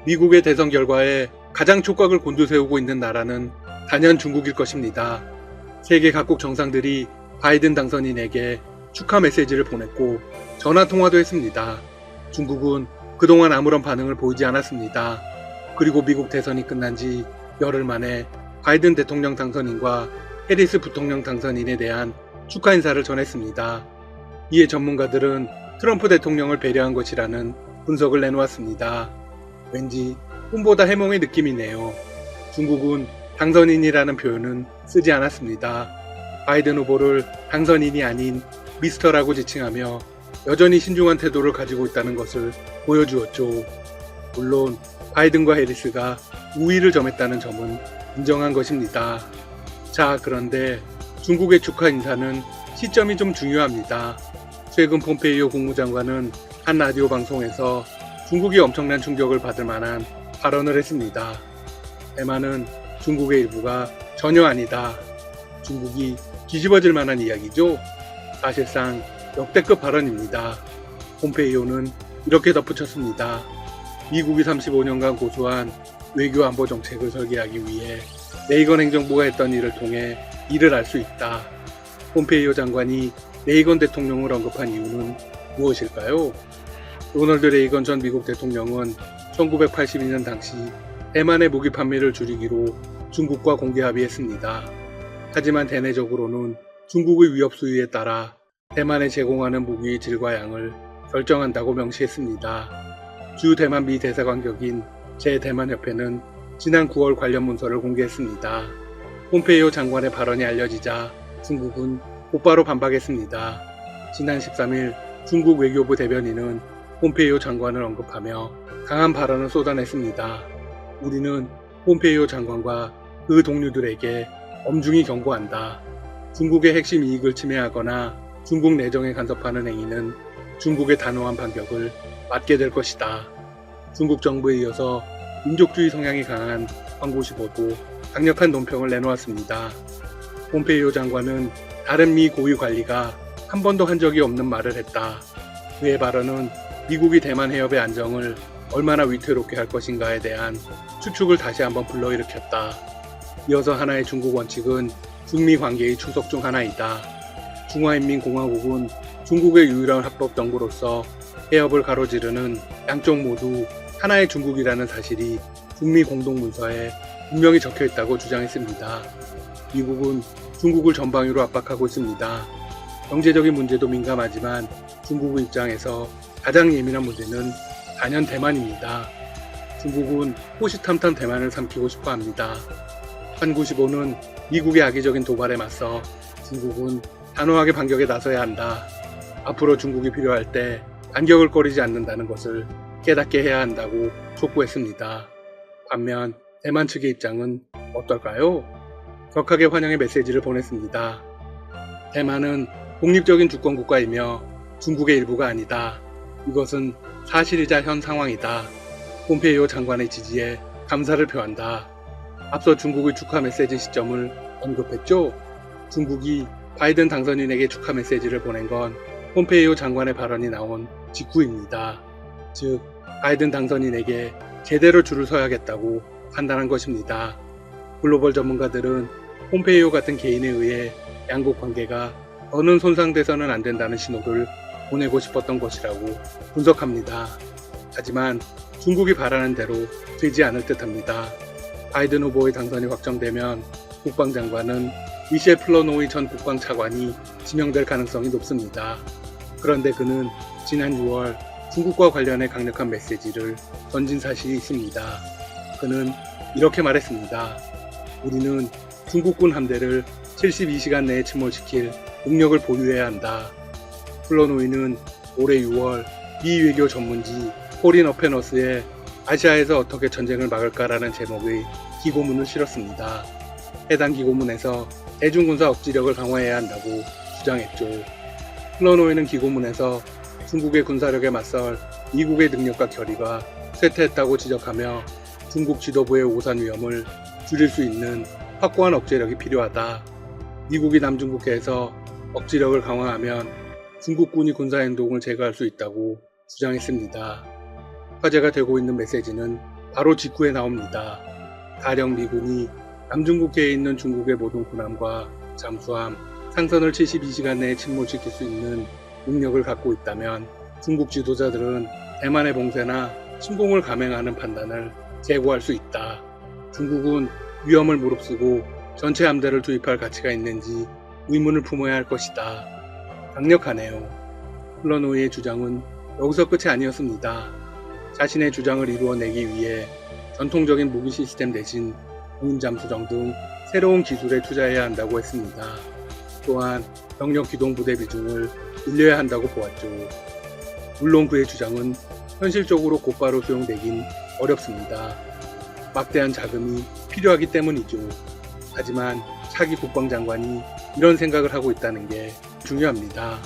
미국의 대선 결과에 가장 촉각을 곤두세우고 있는 나라는 단연 중국일 것입니다. 세계 각국 정상들이 바이든 당선인에게 축하 메시지를 보냈고 전화 통화도 했습니다. 중국은 그동안 아무런 반응을 보이지 않았습니다. 그리고 미국 대선이 끝난 지 열흘 만에 바이든 대통령 당선인과 해리스 부통령 당선인에 대한 축하 인사를 전했습니다. 이에 전문가들은 트럼프 대통령을 배려한 것이라는 분석을 내놓았습니다. 왠지 꿈보다 해몽의 느낌이네요. 중국은 당선인이라는 표현은 쓰지 않았습니다. 바이든 후보를 당선인이 아닌 미스터라고 지칭하며 여전히 신중한 태도를 가지고 있다는 것을 보여주었죠. 물론 바이든과 해리스가 우위를 점했다는 점은 인정한 것입니다. 자, 그런데 중국의 축하 인사는 시점이 좀 중요합니다. 최근 폼페이오 국무장관은 한 라디오 방송에서 중국이 엄청난 충격을 받을 만한 발언을 했습니다. 대만은 중국의 일부가 전혀 아니다. 중국이 뒤집어질 만한 이야기죠. 사실상 역대급 발언입니다. 폼페이오는 이렇게 덧붙였습니다. 미국이 35년간 고수한 외교 안보 정책을 설계하기 위해 레이건 행정부가 했던 일을 통해 이를 알 수 있다. 폼페이오 장관이 레이건 대통령을 언급한 이유는 무엇일까요? 로널드 레이건 전 미국 대통령은 1982년 당시 대만의 무기 판매를 줄이기로 중국과 공개 합의했습니다. 하지만 대내적으로는 중국의 위협 수위에 따라 대만에 제공하는 무기의 질과 양을 결정한다고 명시했습니다. 주 대만 미 대사관 격인 제 대만협회는 지난 9월 관련 문서를 공개했습니다. 폼페이오 장관의 발언이 알려지자 중국은 곧바로 반박했습니다. 지난 13일 중국 외교부 대변인은 폼페이오 장관을 언급하며 강한 발언을 쏟아냈습니다. 우리는 폼페이오 장관과 그 동료들에게 엄중히 경고한다. 중국의 핵심 이익을 침해하거나 중국 내정에 간섭하는 행위는 중국의 단호한 반격을 맞게 될 것이다. 중국 정부에 이어서 민족주의 성향이 강한 황구시보도 강력한 논평을 내놓았습니다. 폼페이오 장관은 다른 미 고위 관리가 한 번도 한 적이 없는 말을 했다. 그의 발언은 미국이 대만 해협의 안정을 얼마나 위태롭게 할 것인가에 대한 추측을 다시 한번 불러일으켰다. 이어서 하나의 중국 원칙은 중미 관계의 추석 중 하나이다. 중화인민공화국은 중국의 유일한 합법 정부로서 해협을 가로지르는 양쪽 모두 하나의 중국이라는 사실이 중미 공동문서에 분명히 적혀있다고 주장했습니다. 미국은 중국을 전방위로 압박하고 있습니다. 경제적인 문제도 민감하지만 중국의 입장에서 가장 예민한 문제는 단연 대만입니다. 중국은 호시탐탐 대만을 삼키고 싶어 합니다. 한구시보는 미국의 악의적인 도발에 맞서 중국은 단호하게 반격에 나서야 한다. 앞으로 중국이 필요할 때 반격을 꺼리지 않는다는 것을 깨닫게 해야 한다고 촉구했습니다. 반면 대만 측의 입장은 어떨까요? 격하게 환영의 메시지를 보냈습니다. 대만은 독립적인 주권국가이며 중국의 일부가 아니다. 이것은 사실이자 현 상황이다. 폼페이오 장관의 지지에 감사를 표한다. 앞서 중국의 축하 메시지 시점을 언급했죠. 중국이 바이든 당선인에게 축하 메시지를 보낸 건 폼페이오 장관의 발언이 나온 직후입니다. 즉, 바이든 당선인에게 제대로 줄을 서야겠다고 판단한 것입니다. 글로벌 전문가들은 폼페이오 같은 개인에 의해 양국 관계가 더는 손상돼서는 안 된다는 신호를 보내고 싶었던 것이라고 분석합니다. 하지만 중국이 바라는 대로 되지 않을 듯합니다. 바이든 후보의 당선이 확정되면 국방장관은 미셸 플러노이 전 국방차관이 지명될 가능성이 높습니다. 그런데 그는 지난 6월 중국과 관련해 강력한 메시지를 던진 사실이 있습니다. 그는 이렇게 말했습니다. 우리는 중국군 함대를 72시간 내에 침몰시킬 능력을 보유해야 한다. 플러노이는 올해 6월 미 외교 전문지 포린 어페너스에 아시아에서 어떻게 전쟁을 막을까라는 제목의 기고문을 실었습니다. 해당 기고문에서 대중군사 억지력을 강화해야 한다고 주장했죠. 플러노이는 기고문에서 중국의 군사력에 맞설 미국의 능력과 결의가 쇠퇴했다고 지적하며 중국 지도부의 오산 위험을 줄일 수 있는 확고한 억제력이 필요하다. 미국이 남중국해에서 억지력을 강화하면 중국군이 군사행동을 제거할 수 있다고 주장했습니다. 화제가 되고 있는 메시지는 바로 직후에 나옵니다. 가령 미군이 남중국해에 있는 중국의 모든 군함과 잠수함, 상선을 72시간 내에 침몰시킬 수 있는 능력을 갖고 있다면 중국 지도자들은 대만의 봉쇄나 침공을 감행하는 판단을 제고할 수 있다. 중국은 위험을 무릅쓰고 전체 함대를 투입할 가치가 있는지 의문을 품어야 할 것이다. 강력하네요. 플러노이의 주장은 여기서 끝이 아니었습니다. 자신의 주장을 이루어내기 위해 전통적인 무기 시스템 대신 무인 잠수정 등 새로운 기술에 투자해야 한다고 했습니다. 또한 병력 기동 부대 비중을 늘려야 한다고 보았죠. 물론 그의 주장은 현실적으로 곧바로 수용되긴 어렵습니다. 막대한 자금이 필요하기 때문이죠. 하지만 차기 국방장관이 이런 생각을 하고 있다는 게 중요합니다.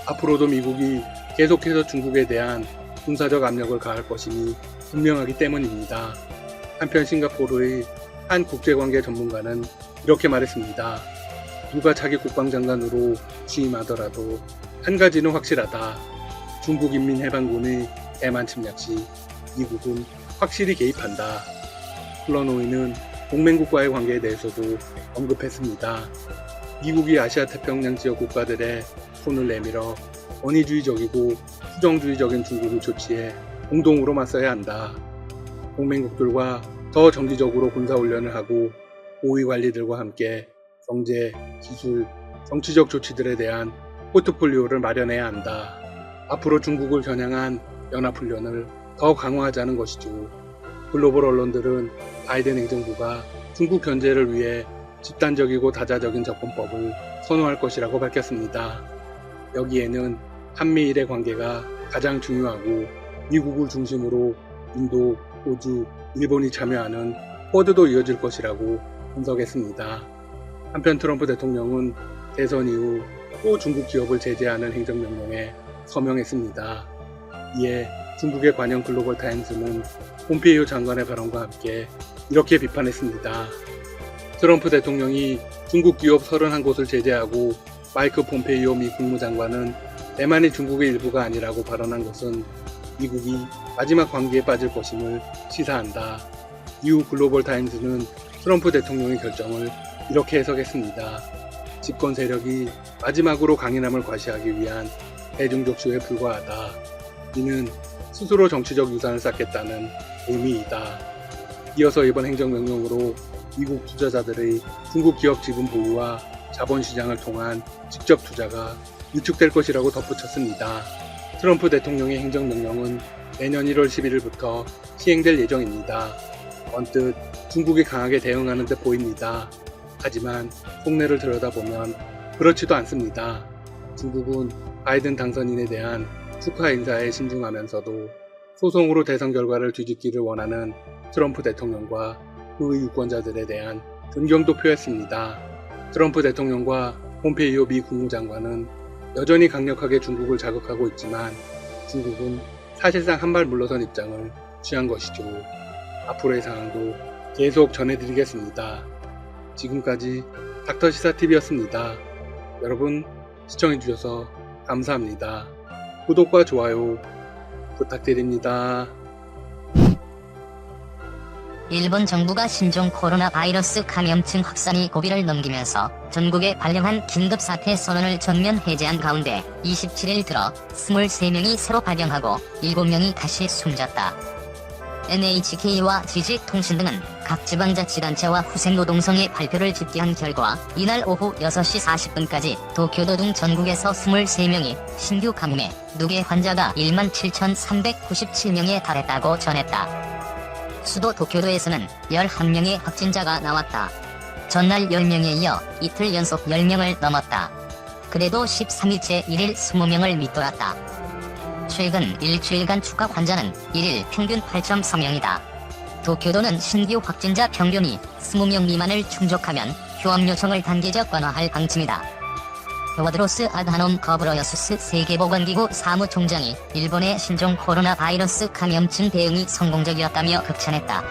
앞으로도 미국이 계속해서 중국에 대한 군사적 압력을 가할 것임이 분명하기 때문입니다. 한편 싱가포르의 한 국제관계 전문가는 이렇게 말했습니다. 누가 차기 국방장관으로 취임하더라도 한 가지는 확실하다. 중국인민해방군의 대만 침략 시 미국은 확실히 개입한다. 플러노이는 동맹국과의 관계에 대해서도 언급했습니다. 미국이 아시아 태평양 지역 국가들의 손을 내밀어 권위주의적이고 수정주의적인 중국을 조치해 공동으로 맞서야 한다. 동맹국들과 더 정기적으로 군사훈련을 하고 고위 관리들과 함께 경제, 기술, 정치적 조치들에 대한 포트폴리오를 마련해야 한다. 앞으로 중국을 겨냥한 연합훈련을 더 강화하자는 것이죠. 글로벌 언론들은 바이든 행정부가 중국 견제를 위해 집단적이고 다자적인 접근법을 선호할 것이라고 밝혔습니다. 여기에는 한미일의 관계가 가장 중요하고 미국을 중심으로 인도, 호주, 일본이 참여하는 쿼드도 이어질 것이라고 분석했습니다. 한편 트럼프 대통령은 대선 이후 또 중국 기업을 제재하는 행정명령에 서명했습니다. 이에 중국의 관영 글로벌 타임스는 폼페이오 장관의 발언과 함께 이렇게 비판했습니다. 트럼프 대통령이 중국 기업 31곳을 제재하고 마이크 폼페이오 미 국무장관은 대만이 중국의 일부가 아니라고 발언한 것은 미국이 마지막 관계에 빠질 것임을 시사한다. 이후 글로벌 타임스는 트럼프 대통령의 결정을 이렇게 해석했습니다. 집권 세력이 마지막으로 강인함을 과시하기 위한 대중적 쇼에 불과하다. 이는 스스로 정치적 유산을 쌓겠다는 의미이다. 이어서 이번 행정명령으로 미국 투자자들의 중국 기업 지분 보유와 자본시장을 통한 직접 투자가 위축될 것이라고 덧붙였습니다. 트럼프 대통령의 행정명령은 내년 1월 11일부터 시행될 예정입니다. 언뜻 중국이 강하게 대응하는 듯 보입니다. 하지만 속내를 들여다보면 그렇지도 않습니다. 중국은 바이든 당선인에 대한 축하 인사에 신중하면서도 소송으로 대선 결과를 뒤집기를 원하는 트럼프 대통령과 그의 유권자들에 대한 존경도 표했습니다. 트럼프 대통령과 폼페이오 미 국무장관은 여전히 강력하게 중국을 자극하고 있지만 중국은 사실상 한 발 물러선 입장을 취한 것이죠. 앞으로의 상황도 계속 전해드리겠습니다. 지금까지 닥터시사TV였습니다. 여러분 시청해주셔서 감사합니다. 구독과 좋아요 부탁드립니다. 일본 정부가 신종 코로나 바이러스 감염증 확산이 고비를 넘기면서 전국에 발령한 긴급사태 선언을 전면 해제한 가운데 27일 들어 23명이 새로 발병하고 7명이 다시 숨졌다. NHK와 지식통신 등은 각 지방자치단체와 후생노동성의 발표를 집계한 결과 이날 오후 6시 40분까지 도쿄도 등 전국에서 23명이 신규 감염에 누계 환자가 17,397명에 달했다고 전했다. 수도 도쿄도에서는 11명의 확진자가 나왔다. 전날 10명에 이어 이틀 연속 10명을 넘었다. 그래도 13일째 1일 20명을 밑돌았다. 최근 일주일간 추가 환자는 1일 평균 8.3명이다. 도쿄도는 신규 확진자 평균이 20명 미만을 충족하면 휴업 요청을 단계적 완화할 방침이다. 테워드로스 아드하놈 거브러여수스 세계보건기구 사무총장이 일본의 신종 코로나 바이러스 감염증 대응이 성공적이었다며 극찬했다.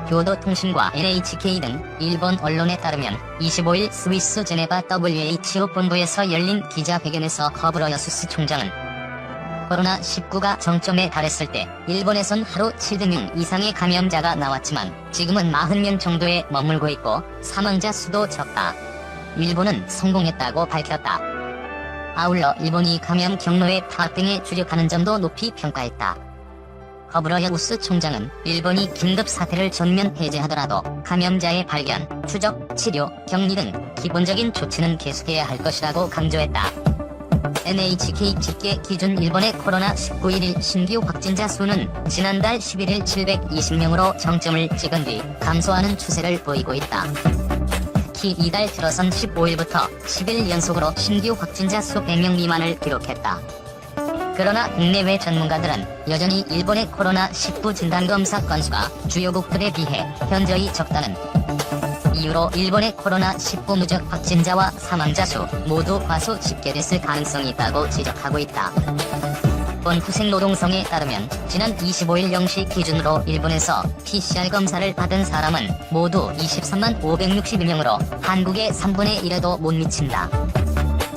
교도통신과 NHK 등 일본 언론에 따르면 25일 스위스 제네바 WHO 본부에서 열린 기자회견에서 거브러여수스 총장은 코로나19가 정점에 달했을 때 일본에선 하루 700명 이상의 감염자가 나왔지만 지금은 40명 정도에 머물고 있고 사망자 수도 적다. 일본은 성공했다고 밝혔다. 아울러 일본이 감염 경로의 파악 등에 주력하는 점도 높이 평가했다. 더불어 야우스 총장은 일본이 긴급 사태를 전면 해제하더라도 감염자의 발견, 추적, 치료, 격리 등 기본적인 조치는 계속해야 할 것이라고 강조했다. NHK 집계 기준 일본의 코로나19 1일 신규 확진자 수는 지난달 11일 720명으로 정점을 찍은 뒤 감소하는 추세를 보이고 있다. 특히 이달 들어선 15일부터 10일 연속으로 신규 확진자 수 100명 미만을 기록했다. 그러나 국내외 전문가들은 여전히 일본의 코로나19 진단검사 건수가 주요국들에 비해 현저히 적다는 이유로 일본의 코로나19 누적 확진자와 사망자 수 모두 과소 집계됐을 가능성이 있다고 지적하고 있다. 본 후생노동성에 따르면 지난 25일 0시 기준으로 일본에서 PCR 검사를 받은 사람은 모두 23만 561명으로 한국의 3분의 1에도 못 미친다.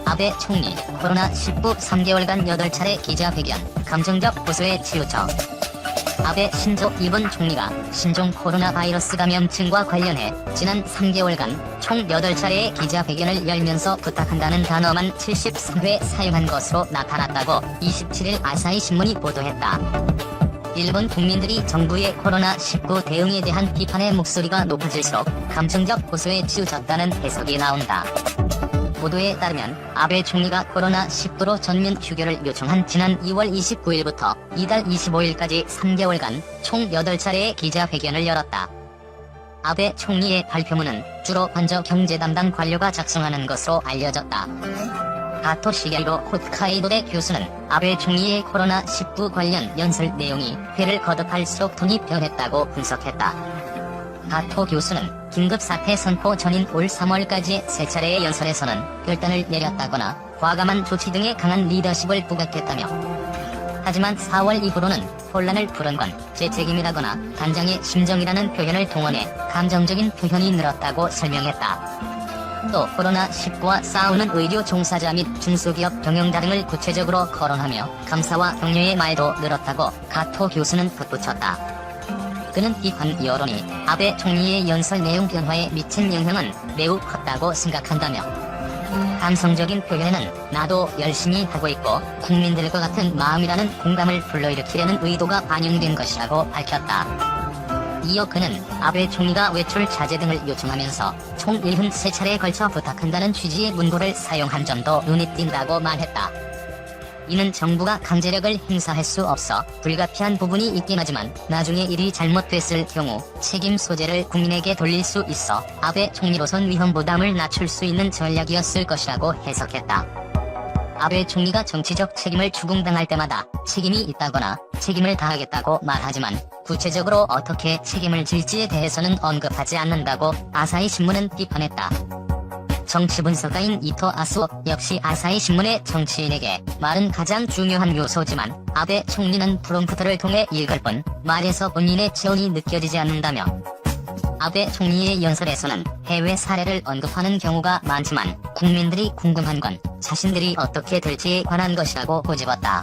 아베 총리, 코로나19 3개월간 8차례 기자회견, 감정적 고소에 치우쳐. 아베 신조 일본 총리가 신종 코로나 바이러스 감염증과 관련해 지난 3개월간 총 8차례의 기자회견을 열면서 부탁한다는 단어만 73회 사용한 것으로 나타났다고 27일 아사히 신문이 보도했다. 일본 국민들이 정부의 코로나19 대응에 대한 비판의 목소리가 높아질수록 감정적 고소에 치우쳤다는 해석이 나온다. 보도에 따르면 아베 총리가 코로나19로 전면 휴교를 요청한 지난 2월 29일부터 이달 25일까지 3개월간 총 8차례의 기자회견을 열었다. 아베 총리의 발표문은 주로 관저 경제 담당 관료가 작성하는 것으로 알려졌다. 가토 시게이로 홋카이도대 교수는 아베 총리의 코로나19 관련 연설 내용이 회를 거듭할수록 톤이 변했다고 분석했다. 가토 교수는 긴급사태 선포 전인 올 3월까지 3차례의 연설에서는 결단을 내렸다거나 과감한 조치 등의 강한 리더십을 부각했다며 하지만 4월 이후로는 혼란을 푸는 건 제 책임이라거나 단장의 심정이라는 표현을 동원해 감정적인 표현이 늘었다고 설명했다. 또 코로나19와 싸우는 의료 종사자 및 중소기업 경영자 등을 구체적으로 거론하며 감사와 격려의 말도 늘었다고 가토 교수는 덧붙였다. 그는 비판 여론이 아베 총리의 연설 내용 변화에 미친 영향은 매우 컸다고 생각한다며 감성적인 표현에는 나도 열심히 하고 있고 국민들과 같은 마음이라는 공감을 불러일으키려는 의도가 반영된 것이라고 밝혔다. 이어 그는 아베 총리가 외출 자제 등을 요청하면서 총 73차례에 걸쳐 부탁한다는 취지의 문구를 사용한 점도 눈에 띈다고 말했다. 이는 정부가 강제력을 행사할 수 없어 불가피한 부분이 있긴 하지만 나중에 일이 잘못됐을 경우 책임 소재를 국민에게 돌릴 수 있어 아베 총리로선 위험 부담을 낮출 수 있는 전략이었을 것이라고 해석했다. 아베 총리가 정치적 책임을 추궁당할 때마다 책임이 있다거나 책임을 다하겠다고 말하지만 구체적으로 어떻게 책임을 질지에 대해서는 언급하지 않는다고 아사히 신문은 비판했다. 정치 분석가인 이토 아수오 역시 아사히 신문의 정치인에게 말은 가장 중요한 요소지만 아베 총리는 프롬프트를 통해 읽을 뿐 말에서 본인의 체온이 느껴지지 않는다며 아베 총리의 연설에서는 해외 사례를 언급하는 경우가 많지만 국민들이 궁금한 건 자신들이 어떻게 될지에 관한 것이라고 꼬집었다.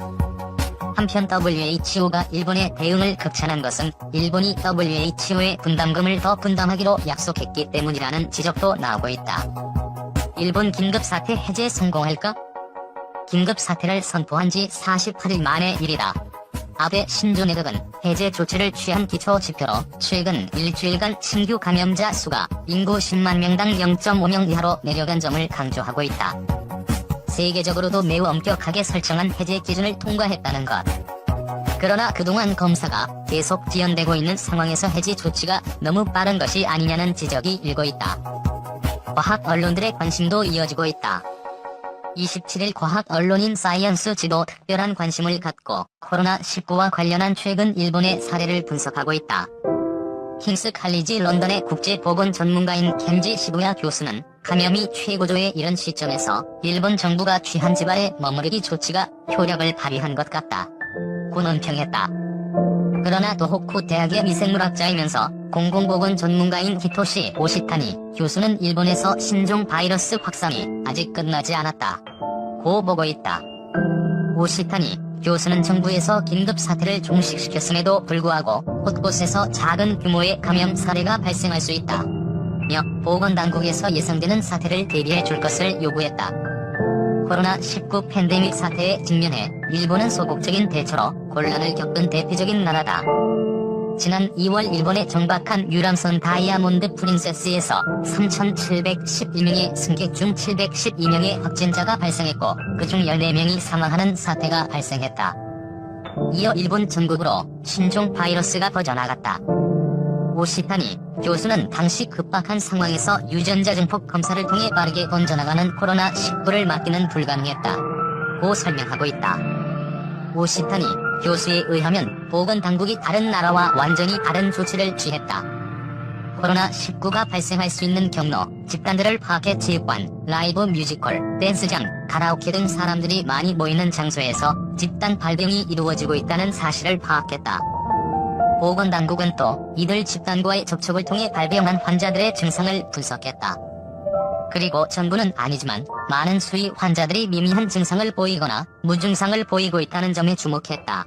한편 WHO가 일본의 대응을 극찬한 것은 일본이 WHO의 분담금을 더 분담하기로 약속했기 때문이라는 지적도 나오고 있다. 일본 긴급사태 해제 성공할까? 긴급사태를 선포한 지 48일 만의 일이다. 아베 신조 내각은 해제 조치를 취한 기초 지표로 최근 일주일간 신규 감염자 수가 인구 10만 명당 0.5명 이하로 내려간 점을 강조하고 있다. 세계적으로도 매우 엄격하게 설정한 해제 기준을 통과했다는 것. 그러나 그동안 검사가 계속 지연되고 있는 상황에서 해제 조치가 너무 빠른 것이 아니냐는 지적이 일고 있다. 과학 언론들의 관심도 이어지고 있다. 27일 과학 언론인 사이언스지도 특별한 관심을 갖고 코로나19와 관련한 최근 일본의 사례를 분석하고 있다. 킹스 칼리지 런던의 국제보건 전문가인 켄지 시부야 교수는 감염이 최고조에 이른 시점에서 일본 정부가 취한 지발의 머무르기 조치가 효력을 발휘한 것 같다. 고 논평했다. 그러나 도호쿠 대학의 미생물학자이면서 공공보건 전문가인 히토시 오시타니 교수는 일본에서 신종 바이러스 확산이 아직 끝나지 않았다 고 보고 있다. 오시타니 교수는 정부에서 긴급 사태를 종식시켰음에도 불구하고 곳곳에서 작은 규모의 감염 사례가 발생할 수 있다. 며 보건당국에서 예상되는 사태를 대비해 줄 것을 요구했다. 코로나19 팬데믹 사태에 직면해 일본은 소극적인 대처로 곤란을 겪은 대표적인 나라다. 지난 2월 일본에 정박한 유람선 다이아몬드 프린세스에서 3,711명의 승객 중 712명의 확진자가 발생했고 그중 14명이 사망하는 사태가 발생했다. 이어 일본 전국으로 신종 바이러스가 퍼져나갔다. 오시타니 교수는 당시 급박한 상황에서 유전자 증폭 검사를 통해 빠르게 번져나가는 코로나19를 막기는 불가능했다. 고 설명하고 있다. 오시타니 교수에 의하면 보건당국이 다른 나라와 완전히 다른 조치를 취했다. 코로나19가 발생할 수 있는 경로, 집단들을 파악해 체육관, 라이브 뮤지컬, 댄스장, 가라오케 등 사람들이 많이 모이는 장소에서 집단 발병이 이루어지고 있다는 사실을 파악했다. 보건당국은 또 이들 집단과의 접촉을 통해 발병한 환자들의 증상을 분석했다. 그리고 전부는 아니지만 많은 수의 환자들이 미미한 증상을 보이거나 무증상을 보이고 있다는 점에 주목했다.